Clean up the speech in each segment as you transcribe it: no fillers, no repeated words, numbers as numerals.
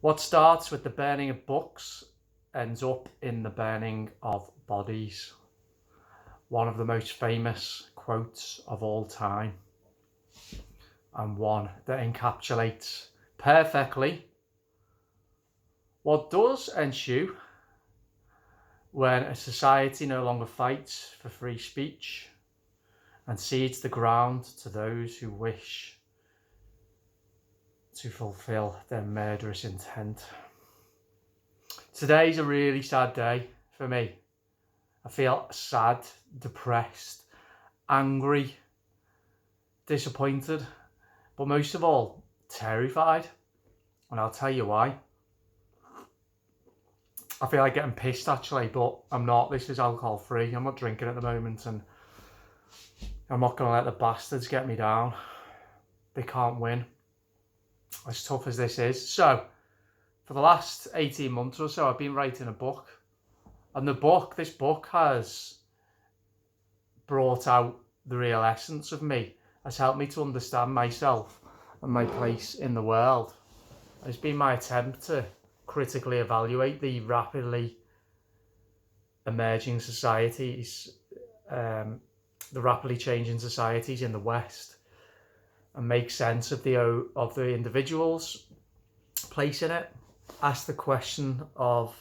What starts with the burning of books ends up in the burning of bodies. One of the most famous quotes of all time, and one that encapsulates perfectly what does ensue when a society no longer fights for free speech and cedes the ground to those who wish to fulfill their murderous intent. Today's a really sad day for me. I feel sad, depressed, angry, disappointed, but most of all, terrified. And I'll tell you why. I feel like getting pissed actually, but I'm not. This is alcohol free. I'm not drinking at the moment, and I'm not going to let the bastards get me down. They can't win, as tough as this is. So, for the last 18 months or so, I've been writing a book. And this book has brought out the real essence of me, has helped me to understand myself and my place in the world. It's been my attempt to critically evaluate the rapidly emerging societies, the rapidly changing societies in the West, and make sense of the individual's place in it. Ask the question of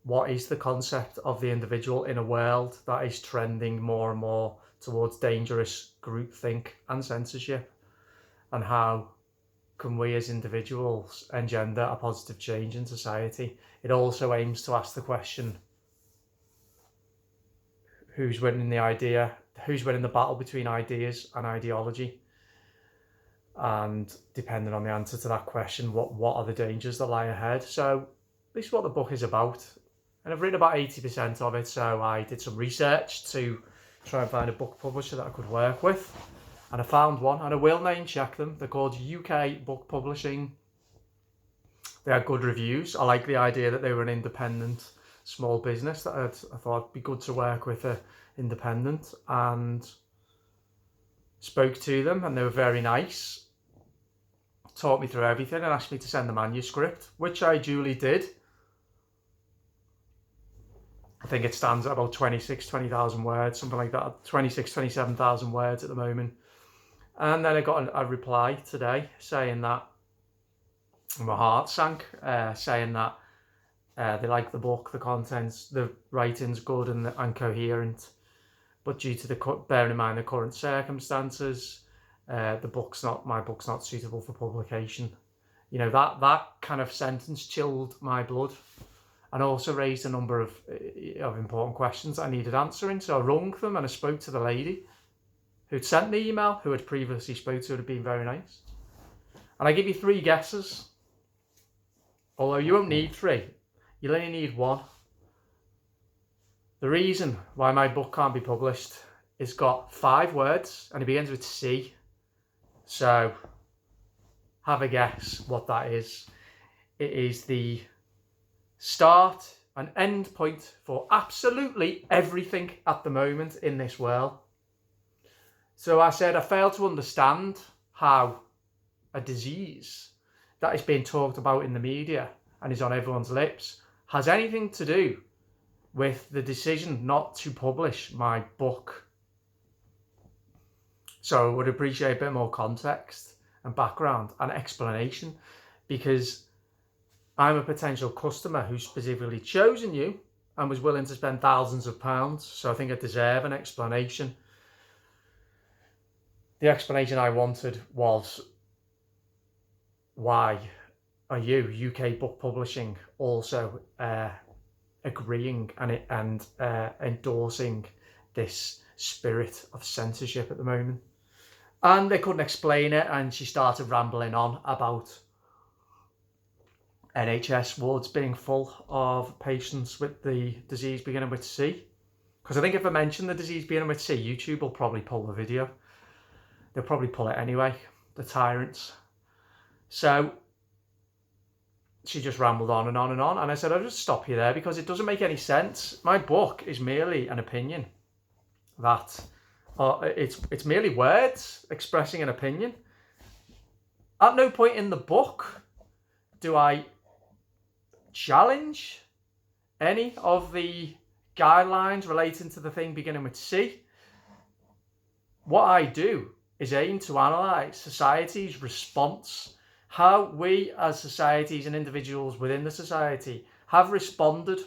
what is the concept of the individual in a world that is trending more and more towards dangerous groupthink and censorship, and how can we as individuals engender a positive change in society. It also aims to ask the question, who's winning the battle between ideas and ideology? And depending on the answer to that question, what are the dangers that lie ahead? So this is what the book is about. And I've written about 80% of it, so I did some research to try and find a book publisher that I could work with. And I found one, and I will name check them. They're called UK Book Publishing. They had good reviews. I like the idea that they were an independent small business that I thought it'd be good to work with an independent, and spoke to them, and they were very nice. Taught me through everything and asked me to send the manuscript, which I duly did. I think it stands at about 20,000 words, something like that, 27,000 words at the moment. And then I got a reply today saying that, my heart sank, saying that they like the book, the contents, the writing's good and coherent, but due to bearing in mind the current circumstances, my book's not suitable for publication. You know, that kind of sentence chilled my blood, and also raised a number of important questions I needed answering. So I rung them and I spoke to the lady who'd sent me the email, who had previously spoke to, had been very nice. And I give you 3 guesses. Although you won't need 3, you'll only need 1. The reason why my book can't be published is got 5 words and it begins with C. So have a guess what that is. It is the start and end point for absolutely everything at the moment in this world. So I said I fail to understand how a disease that is being talked about in the media and is on everyone's lips has anything to do with the decision not to publish my book. So I would appreciate a bit more context and background and explanation, because I'm a potential customer who's specifically chosen you and was willing to spend thousands of pounds. So I think I deserve an explanation. The explanation I wanted was, why are you, UK Book Publishing, also agreeing and endorsing this spirit of censorship at the moment? And they couldn't explain it, and she started rambling on about NHS wards being full of patients with the disease beginning with C. Because I think if I mention the disease beginning with C, YouTube will probably pull the video. They'll probably pull it anyway, the tyrants. So she just rambled on and on and on. And I said, I'll just stop you there because it doesn't make any sense. My book is merely an opinion. It's merely words expressing an opinion. At no point in the book do I challenge any of the guidelines relating to the thing beginning with C. What I do is aim to analyse society's response, how we as societies and individuals within the society have responded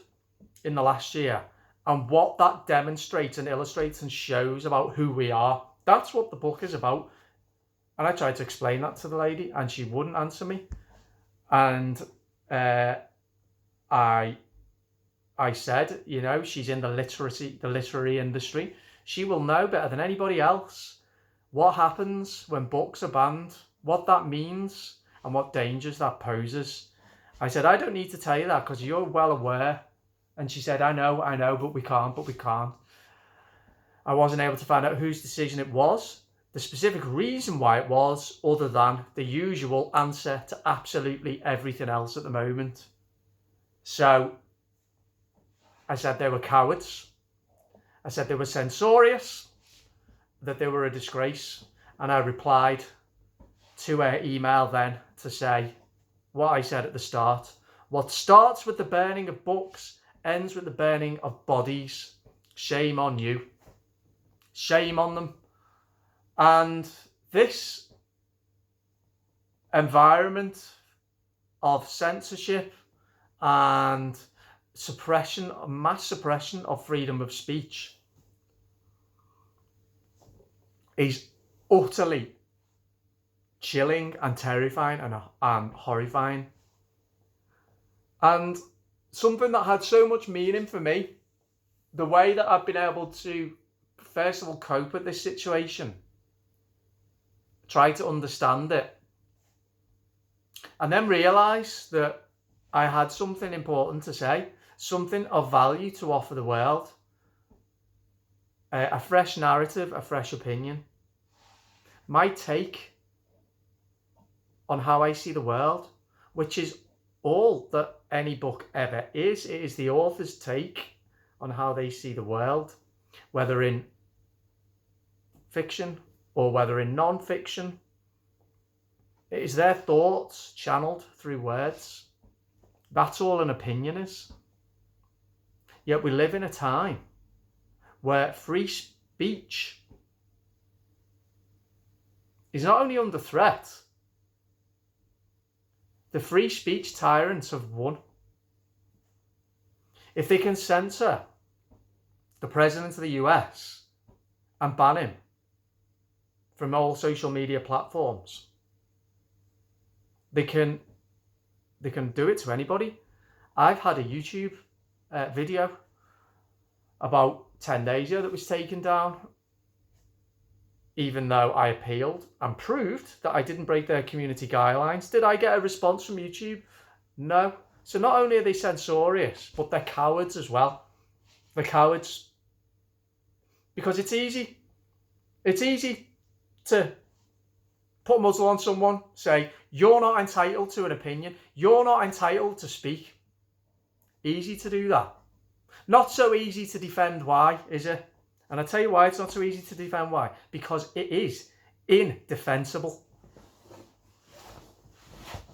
in the last year, and what that demonstrates and illustrates and shows about who we are. That's what the book is about. And I tried to explain that to the lady, and she wouldn't answer me. And I said, you know, she's in the literary industry. She will know better than anybody else what happens when books are banned, what that means, and what dangers that poses. I said, I don't need to tell you that because you're well aware. And she said, I know, but we can't. I wasn't able to find out whose decision it was, the specific reason why it was, other than the usual answer to absolutely everything else at the moment. So I said they were cowards. I said they were censorious, that they were a disgrace. And I replied to her email then to say what I said at the start. What starts with the burning of books ends with the burning of bodies. Shame on you. Shame on them. And this environment of censorship and suppression, mass suppression of freedom of speech is utterly chilling and terrifying and horrifying. And something that had so much meaning for me, the way that I've been able to, first of all, cope with this situation, try to understand it, and then realise that I had something important to say, something of value to offer the world, a fresh narrative, a fresh opinion, my take on how I see the world, which is all that any book ever is. It is the author's take on how they see the world, whether in fiction or whether in non-fiction. It is their thoughts channeled through words. That's all an opinion is. Yet we live in a time where free speech is not only under threat, the free speech tyrants have won. If they can censor the president of the US and ban him from all social media platforms, they can do it to anybody. I've had a YouTube video about 10 days ago that was taken down, even though I appealed and proved that I didn't break their community guidelines. Did I get a response from YouTube? No. So not only are they censorious, but they're cowards as well. They're cowards. Because it's easy. It's easy to put a muzzle on someone, say, you're not entitled to an opinion. You're not entitled to speak. Easy to do that. Not so easy to defend why, is it? And I'll tell you why it's not so easy to defend why. Because it is indefensible.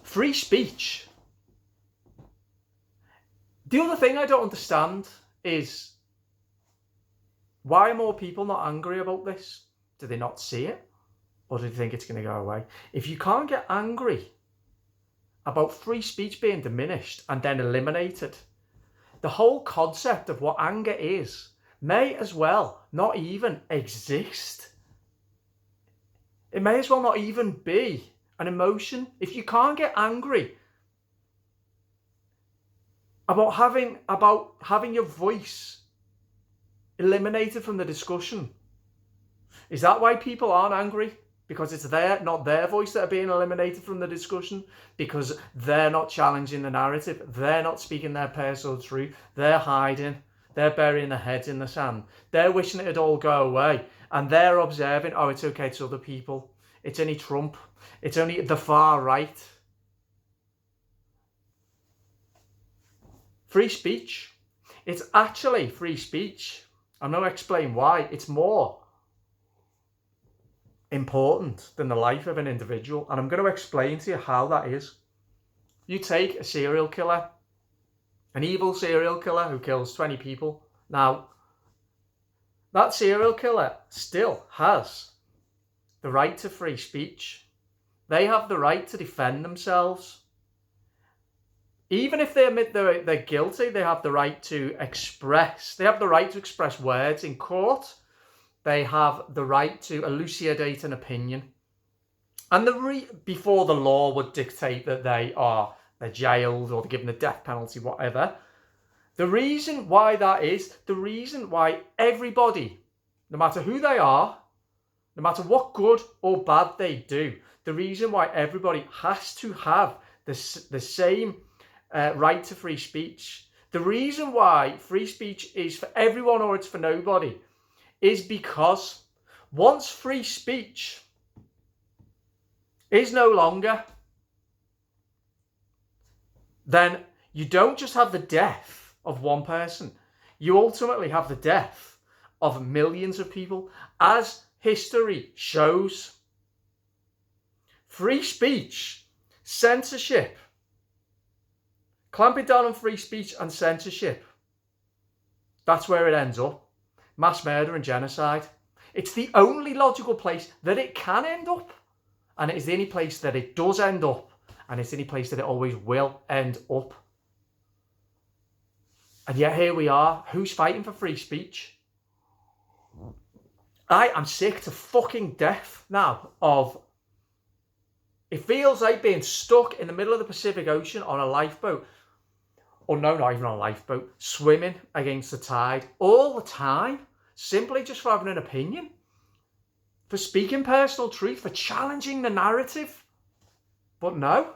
Free speech. The other thing I don't understand is, why are more people not angry about this? Do they not see it? Or do they think it's going to go away? If you can't get angry about free speech being diminished and then eliminated, the whole concept of what anger is may as well not even exist. It may as well not even be an emotion. If you can't get angry about having your voice eliminated from the discussion, is that why people aren't angry? Because it's not their voice that are being eliminated from the discussion, because they're not challenging the narrative, they're not speaking their personal truth, they're hiding, they're burying their heads in the sand, they're wishing it'd all go away, and they're observing, oh, it's okay, it's other people, it's only Trump, it's only the far right. Free speech. It's actually free speech. I'm going to explain why. It's more important than the life of an individual, and I'm going to explain to you how that is. You take a serial killer An evil serial killer who kills 20 people. Now, that serial killer still has the right to free speech. They have the right to defend themselves. Even if they admit they're guilty, they have the right to express. They have the right to express words in court. They have the right to elucidate an opinion. And before the law would dictate that they're jailed or they're given the death penalty, whatever. The reason why that is, the reason why everybody, no matter who they are, no matter what good or bad they do, the reason why everybody has to have the same right to free speech, the reason why free speech is for everyone or it's for nobody, is because once free speech is no longer, then you don't just have the death of one person, you ultimately have the death of millions of people, as history shows. Free speech, censorship, clamping down on free speech and censorship, that's where it ends up. Mass murder and genocide. It's the only logical place that it can end up. And it is the only place that it does end up. And it's the only place that it always will end up. And yet here we are. Who's fighting for free speech? I am sick to fucking death now of... It feels like being stuck in the middle of the Pacific Ocean on a lifeboat. Or no, not even on a lifeboat. Swimming against the tide all the time. Simply just for having an opinion. For speaking personal truth. For challenging the narrative. But no.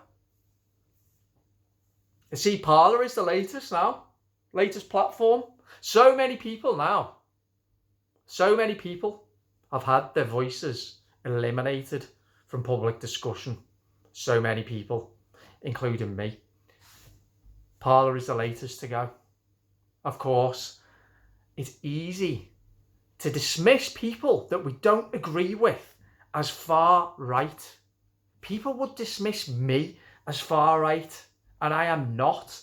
You see, Parler is the latest now. Latest platform. So many people now. So many people have had their voices eliminated from public discussion. So many people, including me. Parler is the latest to go. Of course, it's easy to dismiss people that we don't agree with as far right. People would dismiss me as far right, and I am not.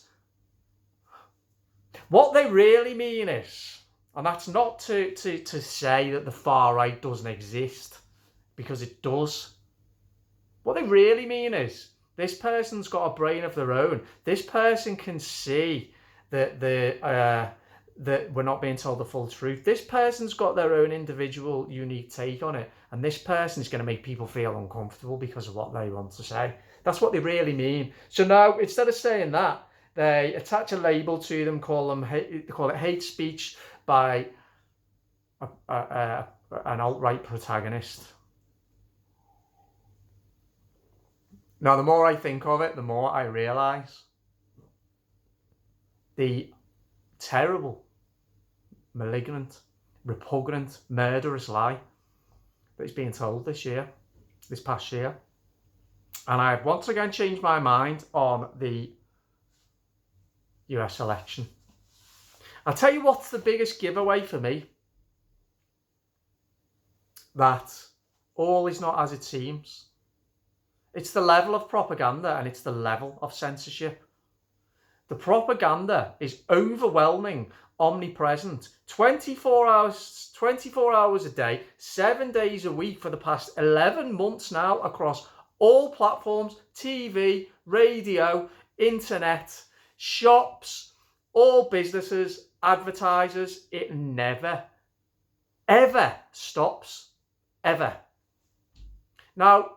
What they really mean is, and that's not to say that the far right doesn't exist, because it does. What they really mean is, this person's got a brain of their own. This person can see that we're not being told the full truth. This person's got their own individual, unique take on it. And this person is going to make people feel uncomfortable because of what they want to say. That's what they really mean. So now, instead of saying that, they attach a label to them, call it hate speech by an alt-right protagonist. Now, the more I think of it, the more I realise the terrible, malignant, repugnant, murderous lie that is being told this past year. And I have once again changed my mind on the US election. I'll tell you what's the biggest giveaway for me. That all is not as it seems. It's the level of propaganda and it's the level of censorship. The propaganda is overwhelming, omnipresent, 24 hours a day, 7 days a week for the past 11 months now across all platforms, TV, radio, internet, shops, all businesses, advertisers. It never, ever stops. Ever. Now,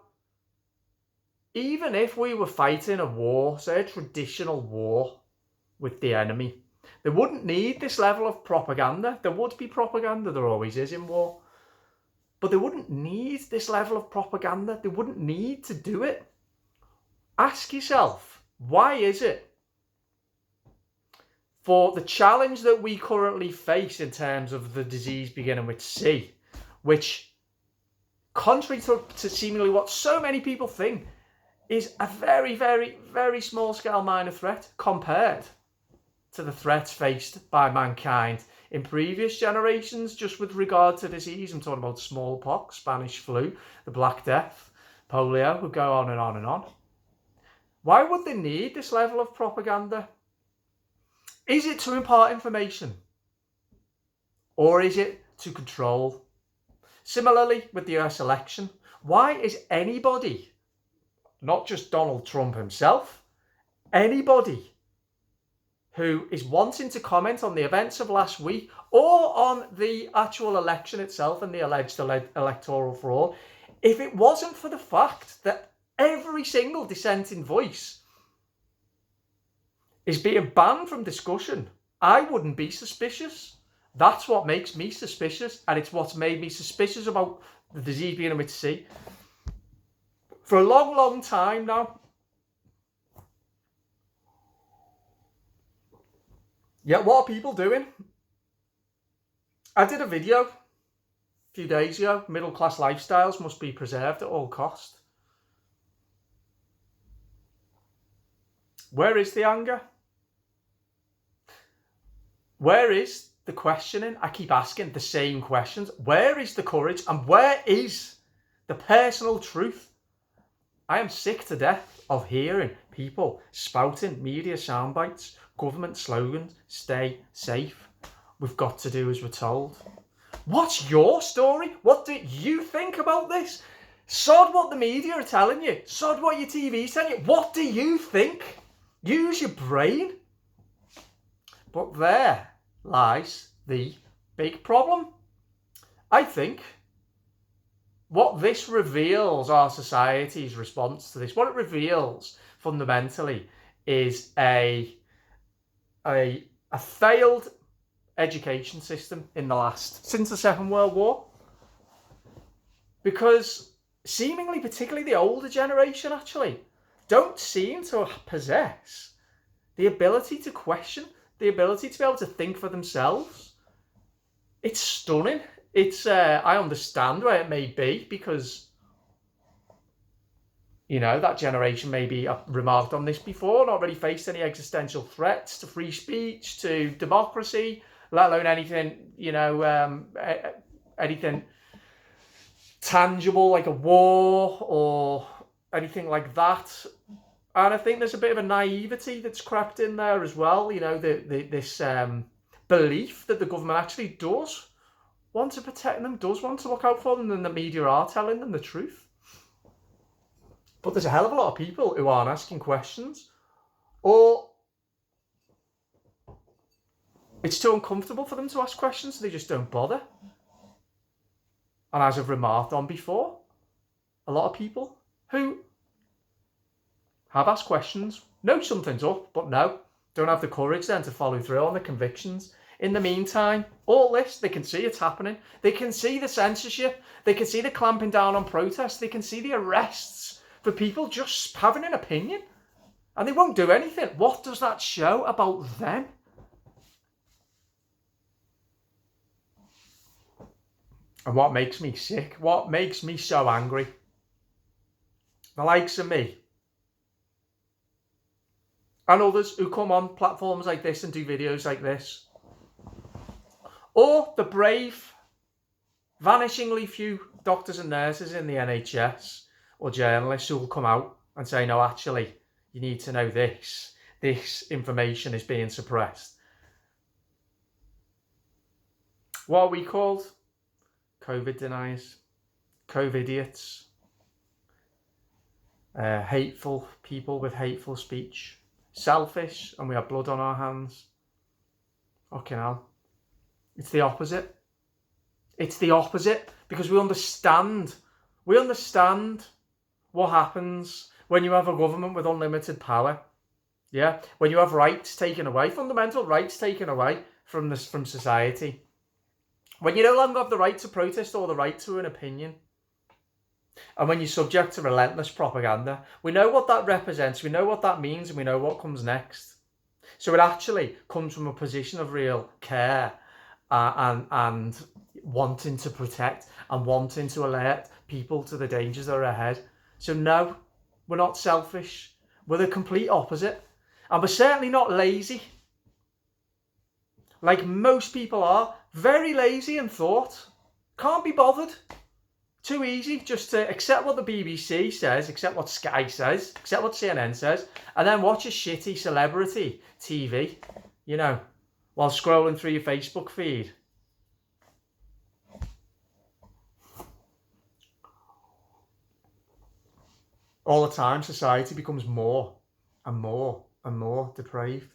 even if we were fighting a war, say a traditional war with the enemy, they wouldn't need this level of propaganda. There would be propaganda, there always is in war. But they wouldn't need this level of propaganda. They wouldn't need to do it. Ask yourself, why is it for the challenge that we currently face in terms of the disease beginning with C, which, contrary to seemingly what so many people think, is a very, very, very small scale minor threat compared to the threats faced by mankind in previous generations, just with regard to disease. I'm talking about smallpox, Spanish flu, the Black Death, polio, we go on and on and on. Why would they need this level of propaganda? Is it to impart information? Or is it to control? Similarly with the US election, why is anybody, not just Donald Trump himself, anybody who is wanting to comment on the events of last week or on the actual election itself and the alleged electoral fraud, if it wasn't for the fact that every single dissenting voice is being banned from discussion, I wouldn't be suspicious. That's what makes me suspicious, and it's what's made me suspicious about the disease being able to see. For a long, long time now. Yeah, what are people doing? I did a video a few days ago. Middle class lifestyles must be preserved at all cost. Where is the anger? Where is the questioning? I keep asking the same questions. Where is the courage? And where is the personal truth? I am sick to death of hearing people spouting media soundbites, government slogans, stay safe. We've got to do as we're told. What's your story? What do you think about this? Sod what the media are telling you. Sod what your TV's telling you. What do you think? Use your brain. But there lies the big problem. I think what this reveals, our society's response to this, what it reveals fundamentally is a failed education system since the Second World War. Because seemingly, particularly the older generation actually, don't seem to possess the ability to question, the ability to be able to think for themselves. It's stunning. It's I understand where it may be, because that generation maybe, I've remarked on this before, not really faced any existential threats to free speech, to democracy, let alone anything, anything tangible like a war or anything like that. And I think there's a bit of a naivety that's crept in there as well. This belief that the government actually does want to protect them, does want to look out for them, and the media are telling them the truth. But there's a hell of a lot of people who aren't asking questions, or it's too uncomfortable for them to ask questions, so they just don't bother. And as I've remarked on before, a lot of people who have asked questions, know something's up, but don't have the courage then to follow through on the convictions. In the meantime, all this, they can see it's happening. They can see the censorship. They can see the clamping down on protests. They can see the arrests for people just having an opinion. And they won't do anything. What does that show about them? And what makes me sick, what makes me so angry, the likes of me and others who come on platforms like this and do videos like this, or the brave, vanishingly few doctors and nurses in the NHS or journalists who will come out and say, no, actually, you need to know this. This information is being suppressed. What are we called? COVID deniers, COVIDiots, hateful people with hateful speech, selfish, and we have blood on our hands. Fucking hell. It's the opposite. It's the opposite, because we understand what happens when you have a government with unlimited power. Yeah, when you have rights taken away, fundamental rights taken away from society. When you no longer have the right to protest or the right to an opinion. And when you're subject to relentless propaganda. We know what that represents, we know what that means, and we know what comes next. So it actually comes from a position of real care and wanting to protect and wanting to alert people to the dangers that are ahead. So no, we're not selfish. We're the complete opposite. And we're certainly not lazy. Like most people are. Very lazy in thought. Can't be bothered. Too easy just to accept what the BBC says, accept what Sky says, accept what CNN says, and then watch a shitty celebrity TV. you know, while scrolling through your Facebook feed. All the time, society becomes more and more and more depraved.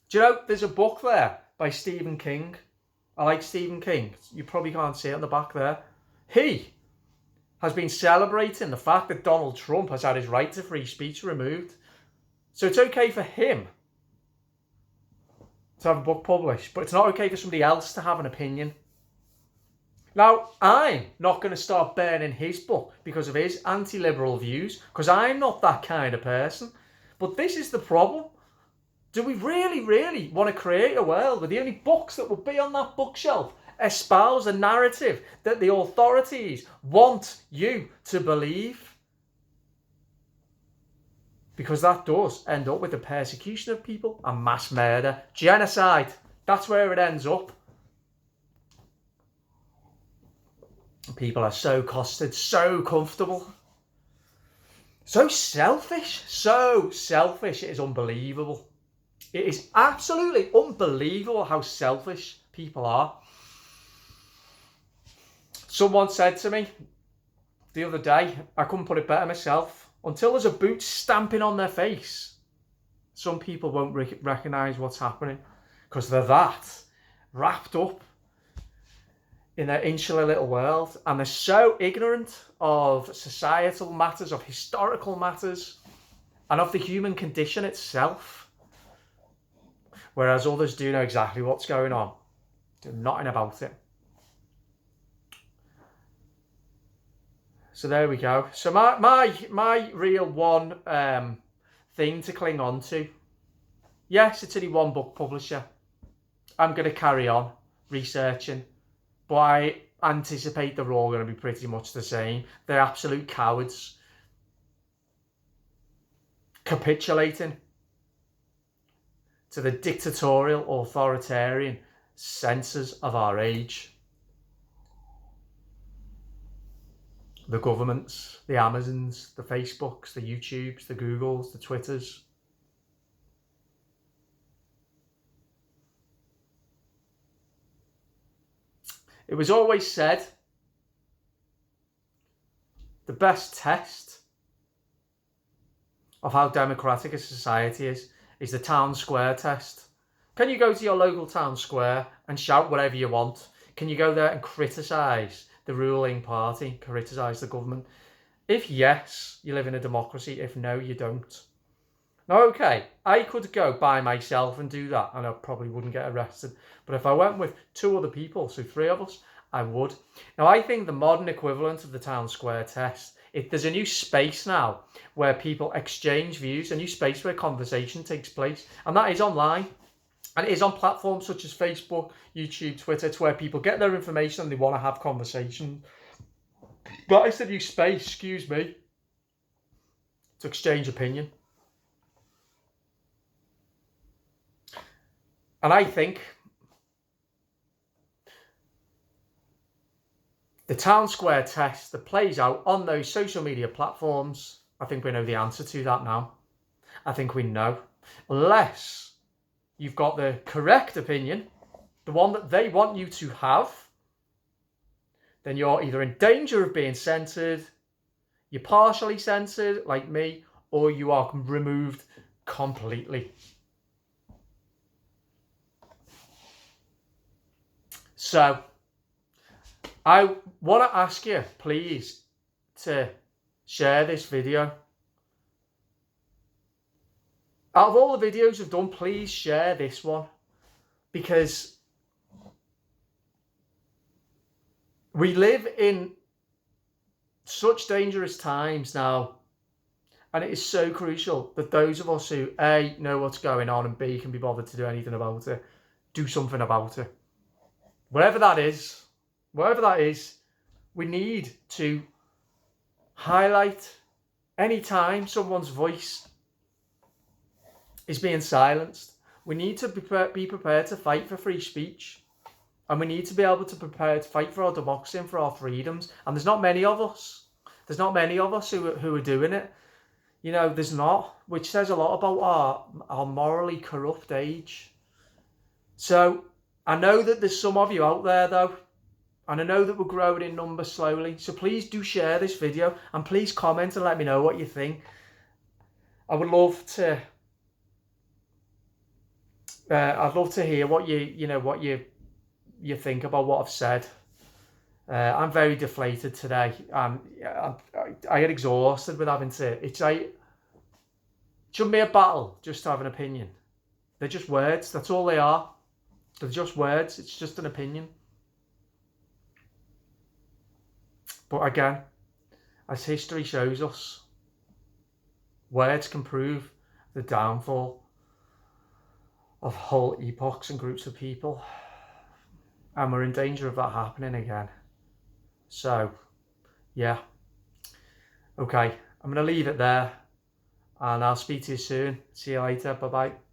Do you know, there's a book there by Stephen King. I like Stephen King. You probably can't see it on the back there. He has been celebrating the fact that Donald Trump has had his right to free speech removed. So it's okay for him to have a book published, but it's not okay for somebody else to have an opinion. Now, I'm not going to start burning his book because of his anti-liberal views, because I'm not that kind of person. But this is the problem. Do we really, really want to create a world where the only books that will be on that bookshelf espouse a narrative that the authorities want you to believe? Because that does end up with the persecution of people and mass murder, genocide. That's where it ends up. People are so costed, so comfortable, so selfish, it is unbelievable. It is absolutely unbelievable how selfish people are. Someone said to me the other day, I couldn't put it better myself, until there's a boot stamping on their face, some people won't recognise what's happening because they're that wrapped up in their insular little world, and they're so ignorant of societal matters, of historical matters, and of the human condition itself. Whereas others do know exactly what's going on. Do nothing about it. So there we go. So my real one thing to cling on to. Yes, it's only one book publisher. I'm going to carry on researching. But I anticipate they're all going to be pretty much the same. They're absolute cowards. Capitulating to the dictatorial, authoritarian censors of our age. The governments, the Amazons, the Facebooks, the YouTubes, the Googles, the Twitters. It was always said the best test of how democratic a society is the town square test. Can you go to your local town square and shout whatever you want? Can you go there and criticise the ruling party, criticise the government? If yes, you live in a democracy. If no, you don't. Now, okay, I could go by myself and do that, and I probably wouldn't get arrested. But if I went with 2 other people, so 3 of us, I would. Now, I think the modern equivalent of the town square test, there's a new space now where people exchange views, a new space where conversation takes place, and that is online. And it is on platforms such as Facebook, YouTube, Twitter, to where people get their information and they want to have conversation. That is the new space, excuse me, to exchange opinion. And I think the town square test that plays out on those social media platforms, I think we know the answer to that now. I think we know. Unless you've got the correct opinion, the one that they want you to have, then you're either in danger of being censored, you're partially censored, like me, or you are removed completely. So, I want to ask you, please, to share this video. Out of all the videos I've done, please share this one. Because we live in such dangerous times now. And it is so crucial that those of us who, A, know what's going on, and B, can be bothered to do anything about it, do something about it. Whatever that is, we need to highlight any time someone's voice is being silenced. We need to be prepared to fight for free speech. And we need to be able to prepare to fight for our democracy and for our freedoms. And there's not many of us. There's not many of us who are doing it. You know, there's not, which says a lot about our morally corrupt age. So I know that there's some of you out there though, and I know that we're growing in numbers slowly. So please do share this video and please comment and let me know what you think. I would love to. I'd love to hear what you think about what I've said. I'm very deflated today, and I get exhausted with having to. It's like it shouldn't be a battle just to have an opinion. They're just words. That's all they are. They're just words. It's just an opinion. But again, as history shows us, words can prove the downfall of whole epochs and groups of people, and we're in danger of that happening again. So yeah, okay, I'm going to leave it there, and I'll speak to you soon. See you later. Bye bye.